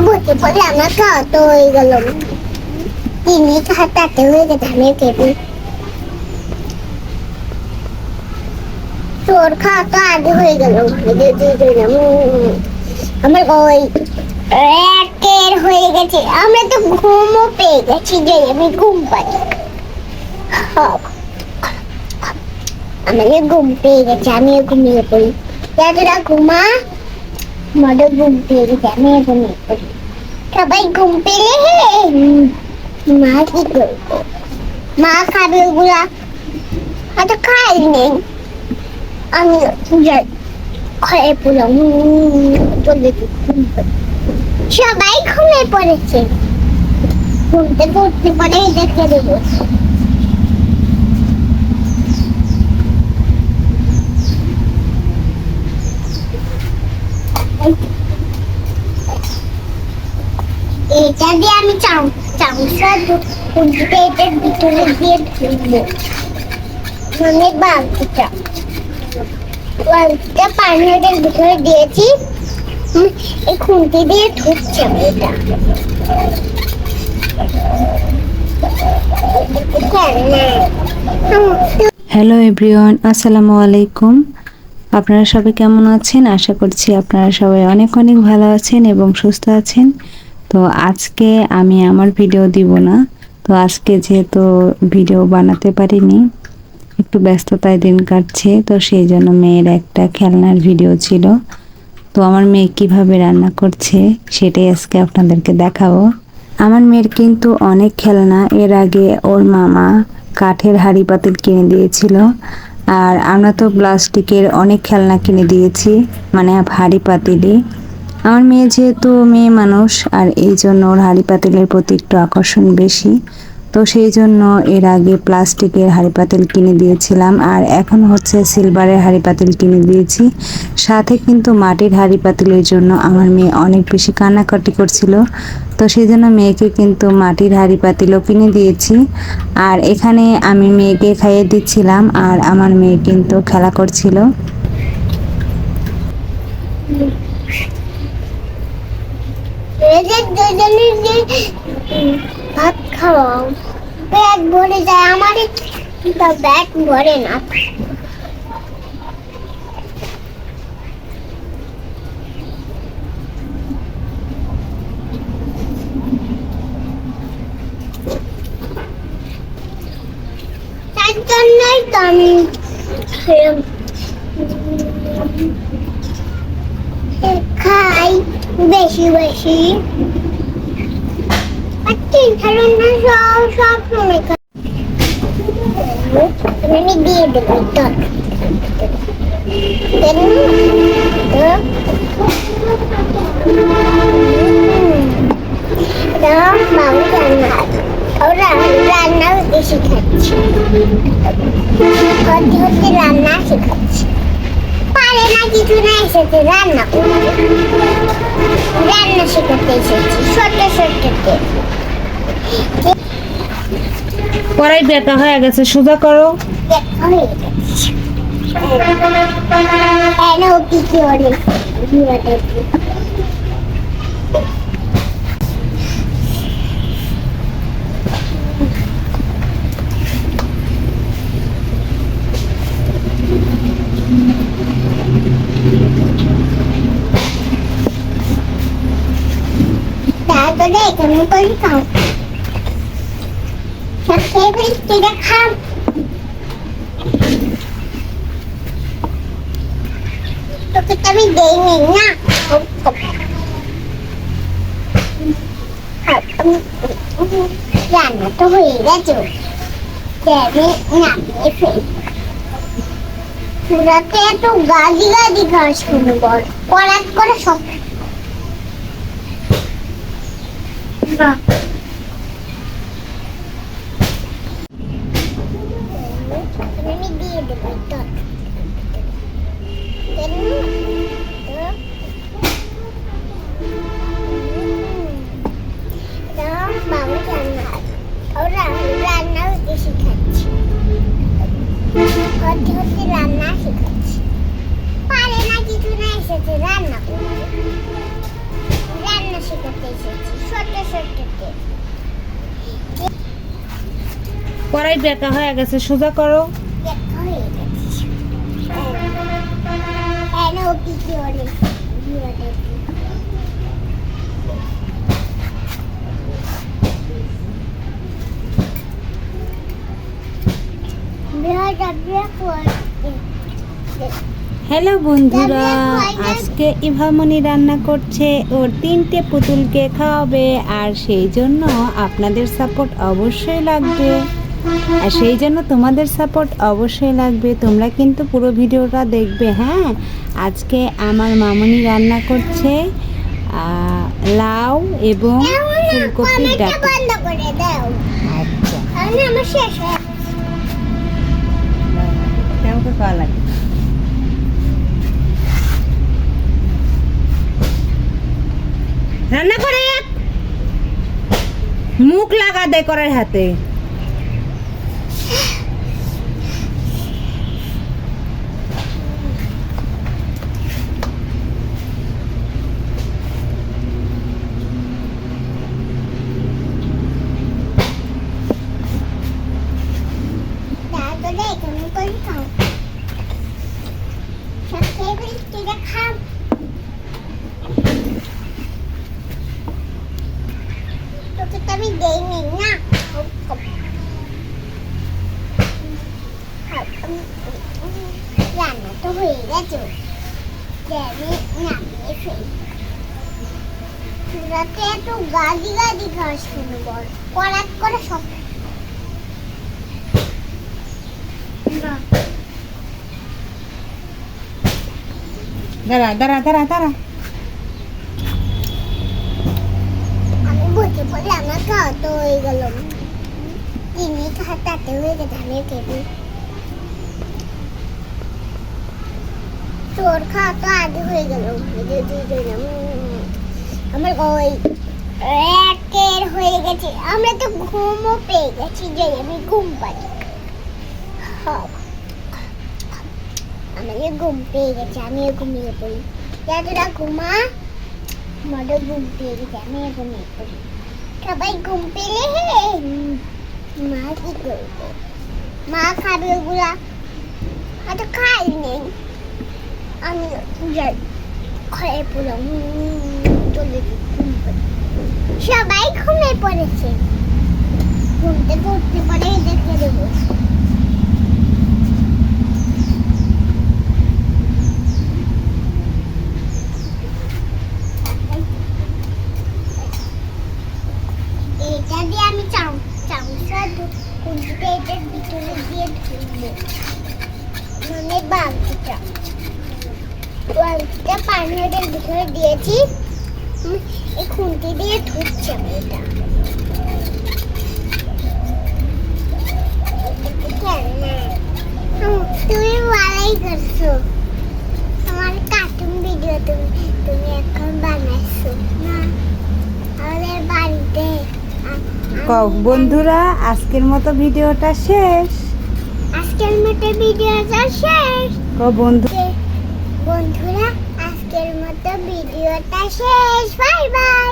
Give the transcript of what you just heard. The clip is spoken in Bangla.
বসে পড়লে আমার খাওয়া তো হয়ে গেল। তিনি হাতাতে হয়ে গেছে, আমি খেতে তোর খাওয়া তো আগে হয়ে গেল। আমার ওই একের হয়ে গেছে। আমরা তো ঘুমও পেয়ে গেছি, যে আমি ঘুম পাই। আমাদের ঘুম পেয়ে গেছে, আমিও ঘুমিয়ে পড়ি। যারা ঘুমা আমাদের ঘুম পেয়ে গেছে, আমিও ঘুমিয়ে পড়ি। সবাই ঘুম পেলে মা কি করবো? মা খাবে ওগুলা, হয়তো খাই নেই। আমি ঘরে পড়লাম, সবাই ঘুমিয়ে পড়েছে। ঘুমতে পড়তে পরে দেখে দেবো। এটা দিয়ে আমি চামচটা এটার ভিতরে দিয়ে ঢুকবো। মানে বালতিটা পানির ভিতরে দিয়েছি, এই খুন্তি দিয়ে ঢুকছে এটা। হ্যালো এভরিওয়ান, আসসালামু আলাইকুম। আপনারা সবাই কেমন আছেন? আশা করছি আপনারা সবাই অনেক অনেক ভালো আছেন এবং সুস্থ আছেন। তো আজকে আমি আমার ভিডিও দিব না। তো আজকে যেহেতু ভিডিও বানাতে পারিনি, একটু ব্যস্ততায় দিন কাটছে, তো সেই জন্য মেয়ের একটা খেলনার ভিডিও ছিল। তো আমার মেয়ে কিভাবে রান্না করছে সেটাই আজকে আপনাদেরকে দেখাবো। আমার মেয়ের কিন্তু অনেক খেলনা, এর আগে ওর মামা কাঠের হাঁড়ি পাতিল কিনে দিয়েছিল, আর আমরা তো প্লাস্টিকের অনেক খেলনা কিনে দিয়েছি, মানে হাঁড়ি পাতিলই। আমার মেয়ে যেহেতু মেয়ে মানুষ, আর এই জন্য ওর হাঁড়ি পাতিলের প্রতি একটু আকর্ষণ বেশি। তো সেই জন্য এর আগে প্লাস্টিকের হাঁড়ি পাতিল কিনে দিয়েছিলাম, আর এখন হচ্ছে সিলভারের হাঁড়ি পাতিল কিনে দিয়েছি। সাথে কিন্তু মাটির হাঁড়ি পাতিলের জন্য আমার মেয়ে অনেক বেশি কান্নাকাটি করছিল, তো সেই জন্য মেয়েকে কিন্তু মাটির হাঁড়ি পাতিলও কিনে দিয়েছি। আর এখানে আমি মেয়েকে খাইয়ে দিচ্ছিলাম, আর আমার মেয়ে কিন্তু খেলা করছিল। ভাত খাওয়াও, পেট ভরে যায়। আমার পেট ভরে না। তার জন্যই তো আমি খাই বেশি বেশি। সব সময় আমি দিয়ে দেবো। রান্নাও শিখাচ্ছি, হতে হতে রান্না শেখাচ্ছি। পারে না কিছু না, এসেছে রান্না করতে, রান্না শেখাতে এসেছি ছোট ছোটতে। কড়াই বেঁকা হয়ে গেছে, সোজা করো। তারপরে এখানে করে খাও, খাও। তোকে তো আমি দেইনি না। রান্না তো হয়ে গেছে, আমি নামিয়ে ফেলি। পুরাতে এত গাদি গাদি ঘাস শুনে বল, পড়াত করে সব আমি দিয়ে দেবো। রান্না হতে শিখাচ্ছি, হতে হতে রান্না শেখাচ্ছি। পারে না কিছু না, এসেছে রান্না করতে, রান্না শেখাতে কড়াই বেঁকা হয়ে গেছে, সোজা করো। দেখা হয়ে গেছে। হ্যাঁ ও কি কি ওরে হ্যালো বন্ধুরা, আজকে ইভামনি রান্না করছে ওর 3টে পুতুলকে খাওয়াবে, আর সেই জন্য আপনাদের সাপোর্ট অবশ্যই লাগবে, আর সেই জন্য তোমাদের সাপোর্ট অবশ্যই লাগবে। তোমরা কিন্তু পুরো ভিডিওটা দেখবে। হ্যাঁ, আজকে আমার মামনি রান্না করছে লাউ এবং ফুলকপির ডাটা। বন্ধ করে দাও। আচ্ছা, আমার শেষ হয়ে কেমন খাওয়া লাগে? রান্না করে মুখ লাগা দে করার হাতে। আমি দেইনি না রান্না তো হয়ে গেছে, আমি নামিয়ে ফেলি। চুলাতে এত গাদি গাদি ঘাস শুনে বল করাত করে সব দাঁড়া দাঁড়া দাঁড়া দাঁড়া। আমি বসে পড়লে আমার খাওয়া তো হয়ে গেল, চিনি খাতাতে হয়ে গেছে। আমি খেবি তোর খাওয়া তো আগে হয়ে গেল। আমার ওই একের হয়ে গেছে। আমরা তো ঘুমও পেয়ে গেছি, যে আমি ঘুম পাই। আমাদের ঘুম পেয়ে গেছে, আমিও ঘুমিয়ে পড়ি। যারা ঘুমা আমাদের ঘুম পেয়ে গেছে, আমিও ঘুমিয়ে পড়ি। সবাই ঘুম পেলে মা কি করবে? মা খাবে ওগুলা, হয়তো খাই নেই। আমি যাই খেয়ে পড়লাম, চলে ঘুম পড়ি। সবাই ঘুমিয়ে পড়েছে, ঘুমতে পড়তে পারে দেখে দেবো। এটা দিয়ে আমি চামচটা কুঞ্চিতে এটার ভিতরে দিয়ে ধুবো, মানে বালতিটা পানির ভিতরে দিয়েছি। এই খুন্তি দিয়ে ধুচ্ছি আমি এটা। তুমি ভালোই করছো, আমার কার্টুন ভিডিও তুমি এখন বানাইছো না আমাদের বাড়িতে। বন্ধুরা, আজকের মতো ভিডিওটা শেষ। আজকের মতো ভিডিওটা শেষ। বন্ধুরা, আজকের মতো ভিডিওটা শেষ। Bye bye.